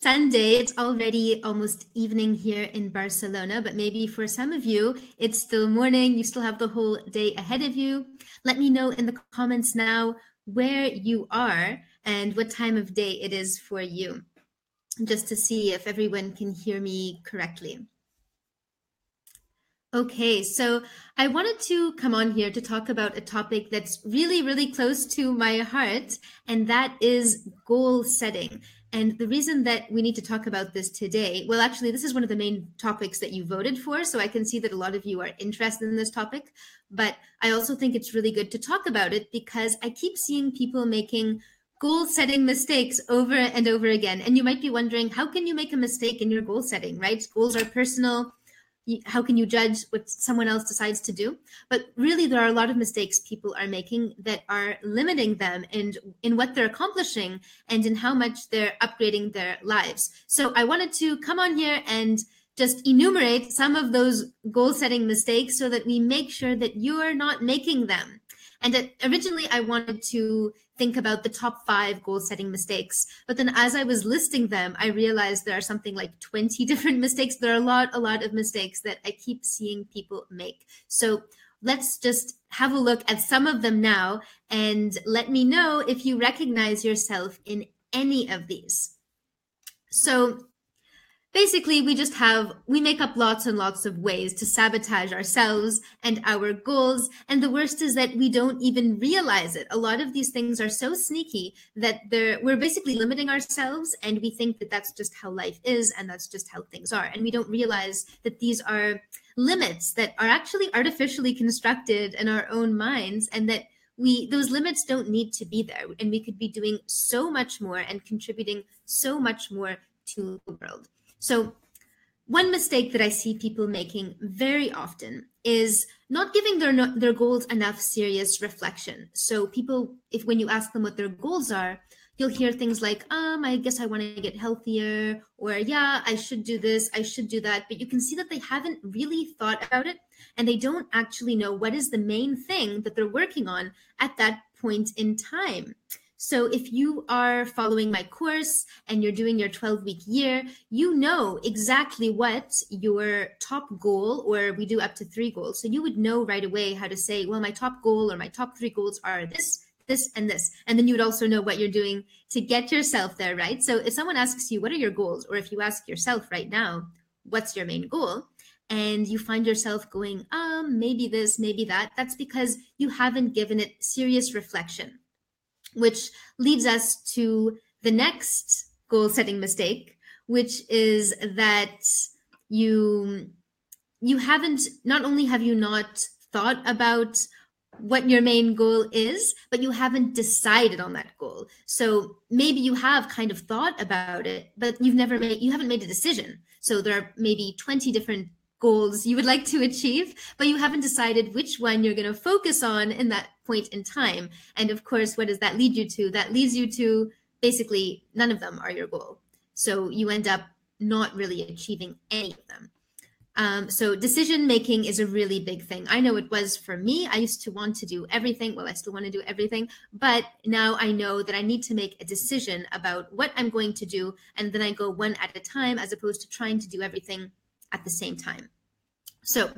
Sunday. It's already almost evening here in Barcelona, but maybe for some of you, it's still morning. You still have the whole day ahead of you. Let me know in the comments now where you are and what time of day it is for you, just to see if everyone can hear me correctly. Okay, so I wanted to come on here to talk about a topic that's really, really close to my heart, and that is goal setting. And the reason that we need to talk about this today, well, actually, this is one of the main topics that you voted for, so I can see that a lot of you are interested in this topic. But I also think it's really good to talk about it because I keep seeing people making goal setting mistakes over and over again. And you might be wondering, how can you make a mistake in your goal setting, right? Goals are personal. How can you judge what someone else decides to do? But really, there are a lot of mistakes people are making that are limiting them in what they're accomplishing and in how much they're upgrading their lives. So I wanted to come on here and just enumerate some of those goal setting mistakes so that we make sure that you're not making them. And originally, I wanted to think about the top 5 goal setting mistakes. But then as I was listing them, I realized there are something like 20 different mistakes. There are a lot of mistakes that I keep seeing people make. So let's just have a look at some of them now and let me know if you recognize yourself in any of these. So basically, we make up lots and lots of ways to sabotage ourselves and our goals. And the worst is that we don't even realize it. A lot of these things are so sneaky that we're basically limiting ourselves, and we think that that's just how life is and that's just how things are. And we don't realize that these are limits that are actually artificially constructed in our own minds, and that those limits don't need to be there. And we could be doing so much more and contributing so much more to the world. So one mistake that I see people making very often is not giving their goals enough serious reflection. So people, when you ask them what their goals are, you'll hear things like, I guess I want to get healthier, or yeah, I should do this, I should do that. But you can see that they haven't really thought about it, and they don't actually know what is the main thing that they're working on at that point in time. So if you are following my course and you're doing your 12-week year, you know exactly what your top goal, or we do up to 3 goals. So you would know right away how to say, well, my top goal or my top 3 goals are this, this, and this. And then you would also know what you're doing to get yourself there, right? So if someone asks you, what are your goals? Or if you ask yourself right now, what's your main goal? And you find yourself going, maybe this, maybe that, that's because you haven't given it serious reflection. Which leads us to the next goal setting mistake, which is that you haven't, not only have you not thought about what your main goal is, but you haven't decided on that goal. So maybe you have kind of thought about it, but you haven't made a decision. So there are maybe 20 different goals you would like to achieve, but you haven't decided which one you're going to focus on in that point in time. And of course, what does that lead you to? That leads you to basically none of them are your goal. So you end up not really achieving any of them. So decision making is a really big thing. I know it was for me. I used to want to do everything. Well, I still want to do everything, but now I know that I need to make a decision about what I'm going to do. And then I go one at a time, as opposed to trying to do everything at the same time. So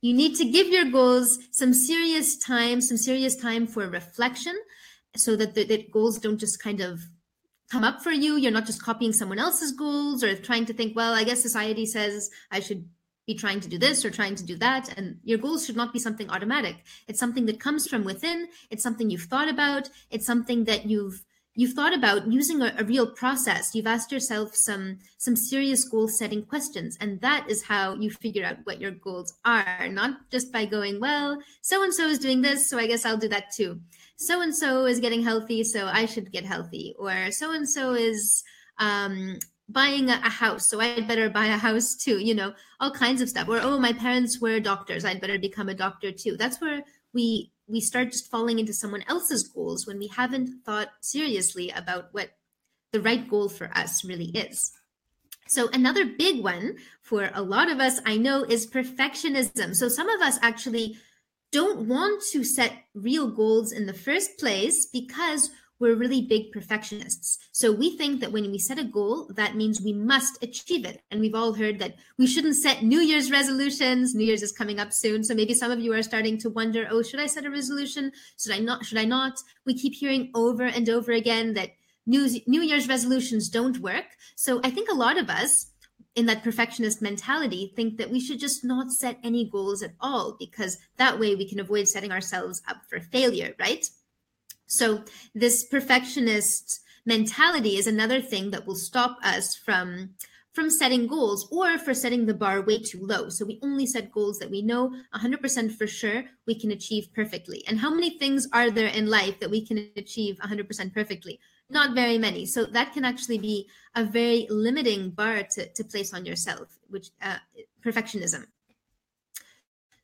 you need to give your goals some serious time for reflection, so that the goals don't just kind of come up for you. You're not just copying someone else's goals or trying to think, well, I guess society says I should be trying to do this or trying to do that. And your goals should not be something automatic. It's something that comes from within. It's something you've thought about. It's something that you've thought about using a real process. You've asked yourself some serious goal setting questions, and that is how you figure out what your goals are, not just by going, well, so-and-so is doing this, so I guess I'll do that too. So-and-so is getting healthy, so I should get healthy. Or so-and-so is buying a house, so I'd better buy a house too, all kinds of stuff. Or, oh, my parents were doctors, I'd better become a doctor too. That's where we start just falling into someone else's goals when we haven't thought seriously about what the right goal for us really is. So another big one for a lot of us, I know, is perfectionism. So some of us actually don't want to set real goals in the first place because we're really big perfectionists. So we think that when we set a goal, that means we must achieve it. And we've all heard that we shouldn't set New Year's resolutions. New Year's is coming up soon. So maybe some of you are starting to wonder, oh, should I set a resolution? Should I not? Should I not? We keep hearing over and over again that New Year's resolutions don't work. So I think a lot of us in that perfectionist mentality think that we should just not set any goals at all, because that way we can avoid setting ourselves up for failure, right? So this perfectionist mentality is another thing that will stop us from setting goals, or for setting the bar way too low. So we only set goals that we know 100% for sure we can achieve perfectly. And how many things are there in life that we can achieve 100% perfectly? Not very many. So that can actually be a very limiting bar to place on yourself, which perfectionism.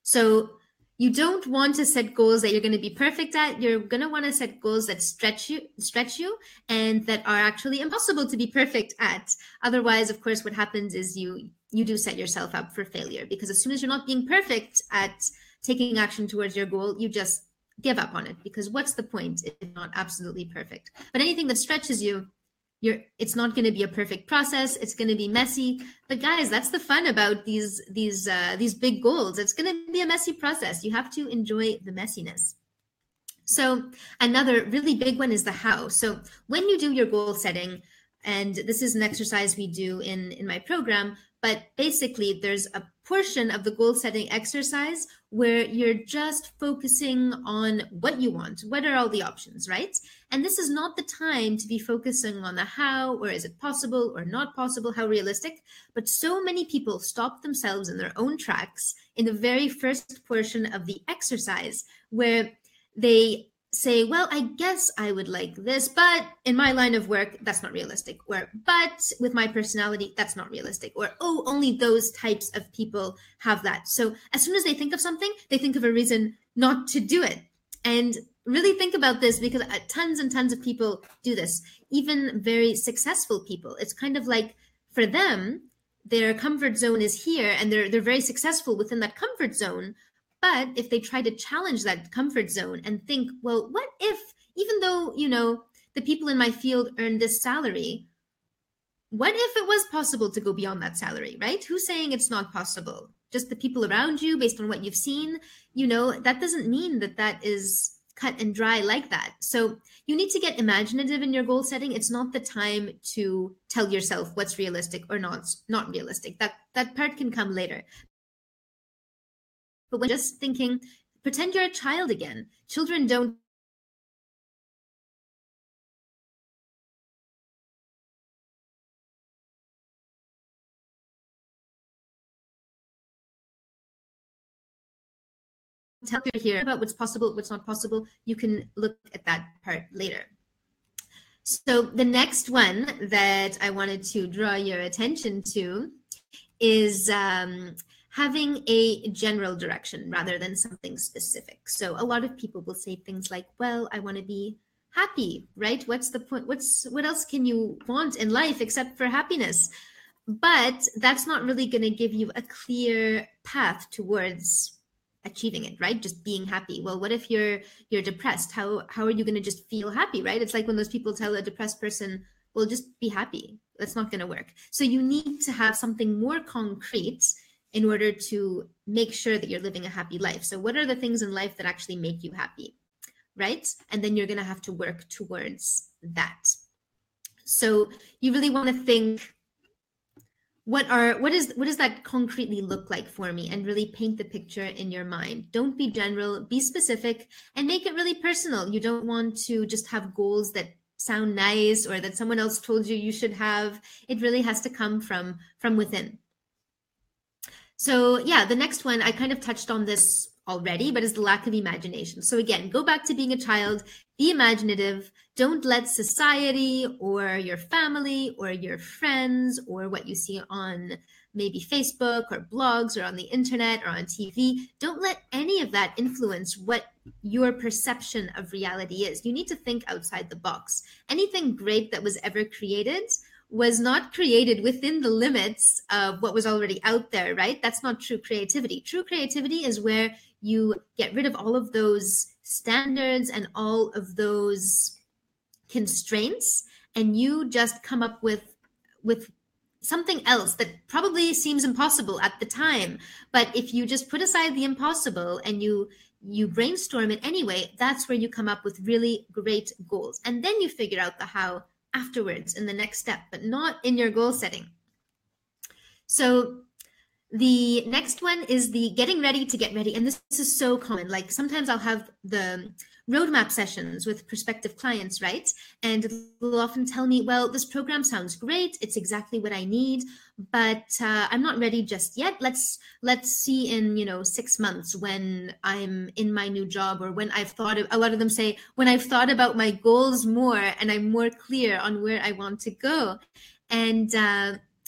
So you don't want to set goals that you're going to be perfect at. You're going to want to set goals that stretch you, and that are actually impossible to be perfect at. Otherwise, of course, what happens is you do set yourself up for failure, because as soon as you're not being perfect at taking action towards your goal, you just give up on it, because what's the point if it's not absolutely perfect? But anything that stretches you, it's not going to be a perfect process. It's going to be messy. But guys, that's the fun about these big goals. It's going to be a messy process. You have to enjoy the messiness. So another really big one is the how. So when you do your goal setting, and this is an exercise we do in my program, but basically there's a portion of the goal setting exercise where you're just focusing on what you want. What are all the options, right? And this is not the time to be focusing on the how, or is it possible or not possible, how realistic. But so many people stop themselves in their own tracks in the very first portion of the exercise, where they say, well, I guess I would like this, but in my line of work, that's not realistic. Or, but with my personality, that's not realistic. Or, oh, only those types of people have that. So as soon as they think of something, they think of a reason not to do it. And really think about this, because tons and tons of people do this, even very successful people. It's kind of like, for them, their comfort zone is here, and they're very successful within that comfort zone. But if they try to challenge that comfort zone and think, well, what if, even though, the people in my field earn this salary, what if it was possible to go beyond that salary, right? Who's saying it's not possible? Just the people around you, based on what you've seen. That doesn't mean that is cut and dry like that. So you need to get imaginative in your goal setting. It's not the time to tell yourself what's realistic or not realistic. That part can come later. But when just thinking, pretend you're a child again. Children don't tell you here about what's possible, what's not possible. You can look at that part later. So the next one that I wanted to draw your attention to is having a general direction rather than something specific. So a lot of people will say things like, well, I want to be happy, right? What's the point? What else can you want in life except for happiness? But that's not really going to give you a clear path towards achieving it, right? Just being happy. Well, what if you're depressed? How are you going to just feel happy, right? It's like when those people tell a depressed person, well, just be happy. That's not going to work. So you need to have something more concrete in order to make sure that you're living a happy life. So what are the things in life that actually make you happy, right? And then you're going to have to work towards that. So you really want to think, what does that concretely look like for me, and really paint the picture in your mind. Don't be general, be specific, and make it really personal. You don't want to just have goals that sound nice or that someone else told you should have. It really has to come from within. So yeah, the next one, I kind of touched on this already, but is the lack of imagination. So again, go back to being a child, be imaginative. Don't let society or your family or your friends or what you see on maybe Facebook or blogs or on the internet or on TV, don't let any of that influence what your perception of reality is. You need to think outside the box. Anything great that was ever created was not created within the limits of what was already out there, right? That's not true creativity. True creativity is where you get rid of all of those standards and all of those constraints and you just come up with something else that probably seems impossible at the time. But if you just put aside the impossible and you brainstorm it anyway, that's where you come up with really great goals. And then you figure out the how afterwards in the next step, but not in your goal setting. So the next one is the getting ready to get ready. And this is so common. Like sometimes I'll have the roadmap sessions with prospective clients, right? And they'll often tell me, well, this program sounds great. It's exactly what I need, but I'm not ready just yet. Let's see in, 6 months when I'm in my new job, or when I've thought of, a lot of them say, when I've thought about my goals more and I'm more clear on where I want to go. And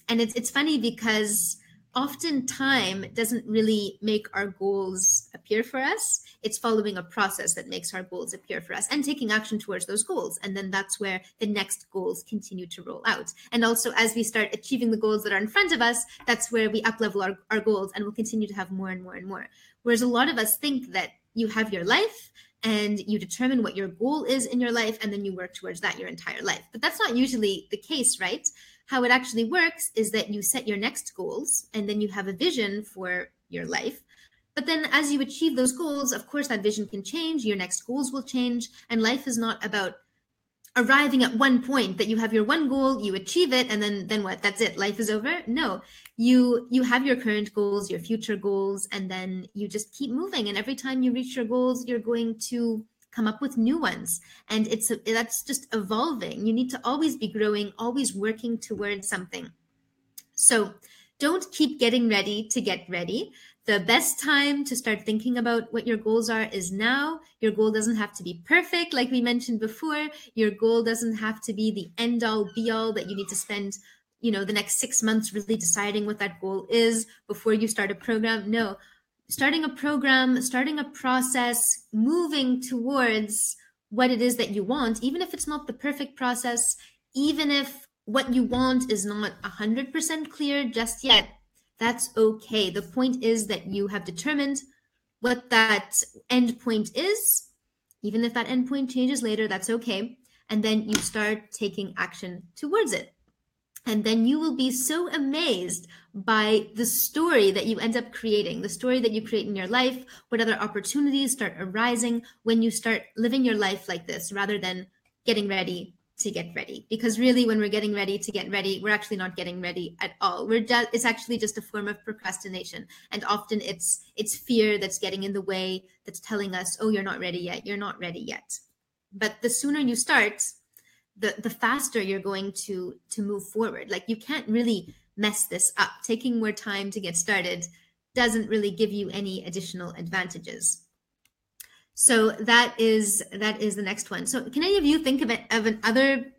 it's funny because often time doesn't really make our goals appear for us. It's following a process that makes our goals appear for us and taking action towards those goals. And then that's where the next goals continue to roll out. And also as we start achieving the goals that are in front of us, that's where we up-level our goals and we'll continue to have more and more and more. Whereas a lot of us think that you have your life and you determine what your goal is in your life, and then you work towards that your entire life. But that's not usually the case, right? How it actually works is that you set your next goals and then you have a vision for your life. But then as you achieve those goals, of course, that vision can change, your next goals will change, and life is not about arriving at one point that you have your one goal, you achieve it, and then what? That's it. Life is over. No, you have your current goals, your future goals, and then you just keep moving. And every time you reach your goals, you're going to come up with new ones. And that's just evolving. You need to always be growing, always working towards something. So don't keep getting ready to get ready. The best time to start thinking about what your goals are is now. Your goal doesn't have to be perfect, like we mentioned before. Your goal doesn't have to be the end all be all that you need to spend, the next 6 months really deciding what that goal is before you start a program. No, starting a program, starting a process, moving towards what it is that you want, even if it's not the perfect process, even if what you want is not 100% clear just yet, that's okay. The point is that you have determined what that end point is. Even if that end point changes later, that's okay. And then you start taking action towards it. And then you will be so amazed by the story that you end up creating, the story that you create in your life, what other opportunities start arising when you start living your life like this, rather than getting ready to get ready. Because really, when we're getting ready to get ready, we're actually not getting ready at all. It's actually just a form of procrastination. And often it's fear that's getting in the way, that's telling us, oh, you're not ready yet. You're not ready yet. But the sooner you start, the faster you're going to move forward. Like, you can't really mess this up. Taking more time to get started doesn't really give you any additional advantages. So that is the next one. So can any of you think of another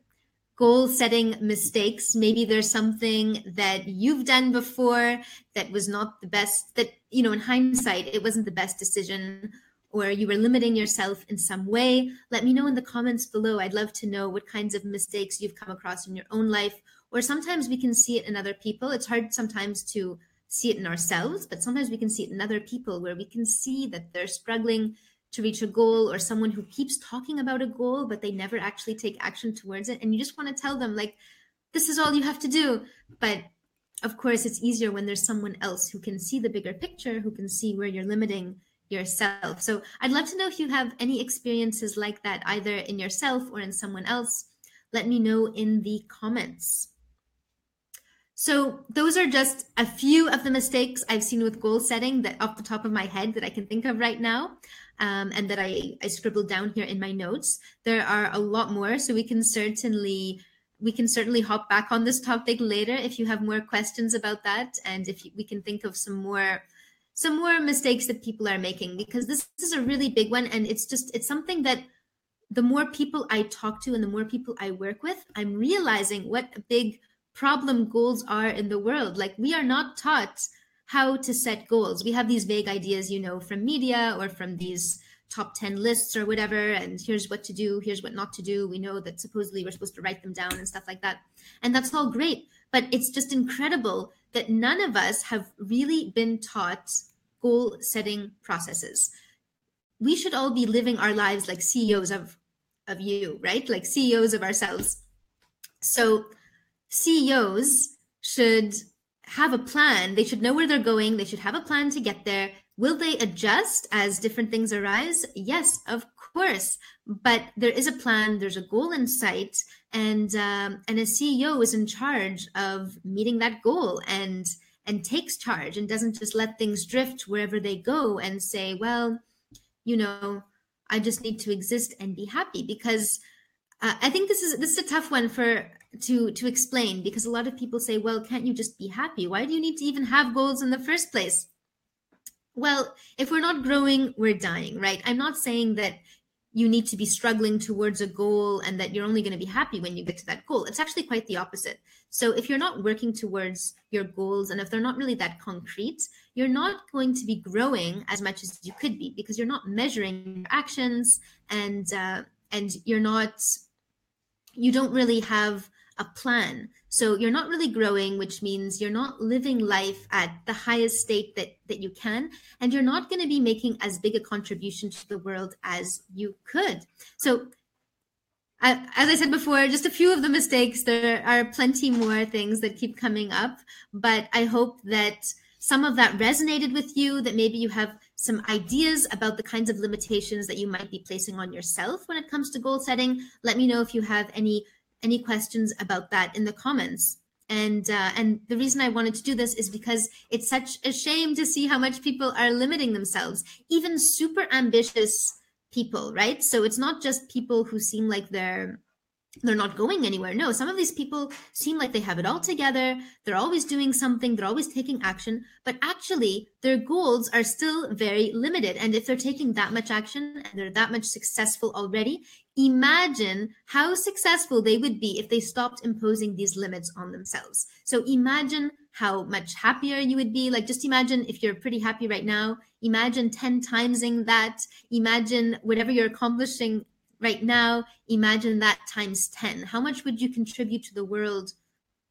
goal setting mistakes? Maybe there's something that you've done before that was not the best, that, in hindsight, it wasn't the best decision, or you were limiting yourself in some way. Let me know in the comments below. I'd love to know what kinds of mistakes you've come across in your own life. Or sometimes we can see it in other people. It's hard sometimes to see it in ourselves, but sometimes we can see it in other people, where we can see that they're struggling to reach a goal, or someone who keeps talking about a goal, but they never actually take action towards it. And you just want to tell them, like, this is all you have to do. But of course, it's easier when there's someone else who can see the bigger picture, who can see where you're limiting yourself. So I'd love to know if you have any experiences like that, either in yourself or in someone else. Let me know in the comments. So those are just a few of the mistakes I've seen with goal setting, that off the top of my head that I can think of right now, and that I scribbled down here in my notes. There are a lot more, so we can certainly hop back on this topic later if you have more questions about that, and if we can think of some more mistakes that people are making, because this is a really big one, and it's something that the more people I talk to and the more people I work with, I'm realizing what a big problem goals are in the world. Like, we are not taught how to set goals. We have these vague ideas, from media or from these top 10 lists or whatever, and here's what to do, here's what not to do. We know that supposedly we're supposed to write them down and stuff like that. And that's all great, but it's just incredible that none of us have really been taught goal setting processes. We should all be living our lives like CEOs of of you, right? Like CEOs of ourselves. So CEOs should have a plan. They should know where they're going. They should have a plan to get there. Will they adjust as different things arise? Yes, of course. But there is a plan. There's a goal in sight, and a CEO is in charge of meeting that goal and takes charge and doesn't just let things drift wherever they go and say, well, I just need to exist and be happy. Because I think this is a tough one to explain, because a lot of people say, well, can't you just be happy? Why do you need to even have goals in the first place? Well, if we're not growing, we're dying, right? I'm not saying that you need to be struggling towards a goal and that you're only going to be happy when you get to that goal. It's actually quite the opposite. So if you're not working towards your goals, and if they're not really that concrete, you're not going to be growing as much as you could be, because you're not measuring your actions, and you don't really have a plan. So you're not really growing, which means you're not living life at the highest state that you can, and you're not going to be making as big a contribution to the world as you could. So as I said before, just a few of the mistakes. There are plenty more things that keep coming up, but I hope that some of that resonated with you, that maybe you have some ideas about the kinds of limitations that you might be placing on yourself when it comes to goal setting. Let me know if you have any questions about that in the comments. And the reason I wanted to do this is because it's such a shame to see how much people are limiting themselves, even super ambitious people, right? So it's not just people who seem like they're not going anywhere. No, some of these people seem like they have it all together. They're always doing something. They're always taking action, but actually their goals are still very limited. And if they're taking that much action and they're that much successful already, imagine how successful they would be if they stopped imposing these limits on themselves. So imagine how much happier you would be. Like, just imagine if you're pretty happy right now, imagine 10 timesing that. Imagine whatever you're accomplishing right now, imagine that times 10. How much would you contribute to the world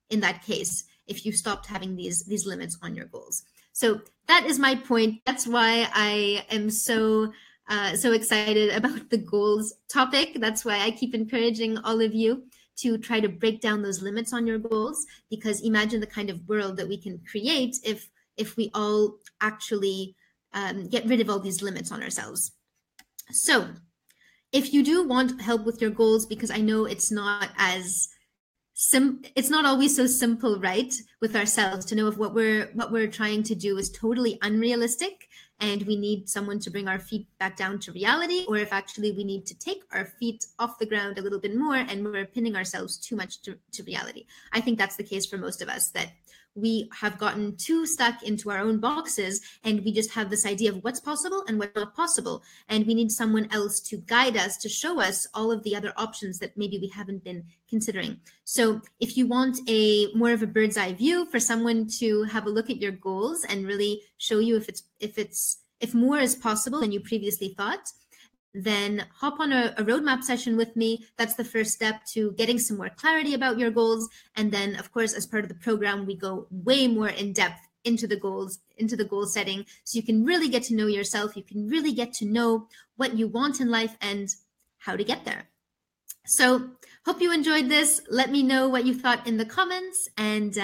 in that case if you stopped having these limits on your goals? So that is my point. That's why I am so excited about the goals topic. That's why I keep encouraging all of you to try to break down those limits on your goals, because imagine the kind of world that we can create if we all actually get rid of all these limits on ourselves. So if you do want help with your goals, because I know it's not always so simple, right, with ourselves, to know if what we're trying to do is totally unrealistic and we need someone to bring our feet back down to reality, or if actually we need to take our feet off the ground a little bit more and we're pinning ourselves too much to reality. I think that's the case for most of us, that we have gotten too stuck into our own boxes and we just have this idea of what's possible and what's not possible. And we need someone else to guide us, to show us all of the other options that maybe we haven't been considering. So if you want more of a bird's eye view, for someone to have a look at your goals and really show you if more is possible than you previously thought, then hop on a roadmap session with me. That's the first step to getting some more clarity about your goals. And then, of course, as part of the program, we go way more in depth into the goal setting, so you can really get to know yourself. You can really get to know what you want in life and how to get there. So hope you enjoyed this. Let me know what you thought in the comments, and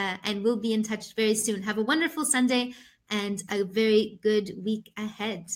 we'll be in touch very soon. Have a wonderful Sunday and a very good week ahead.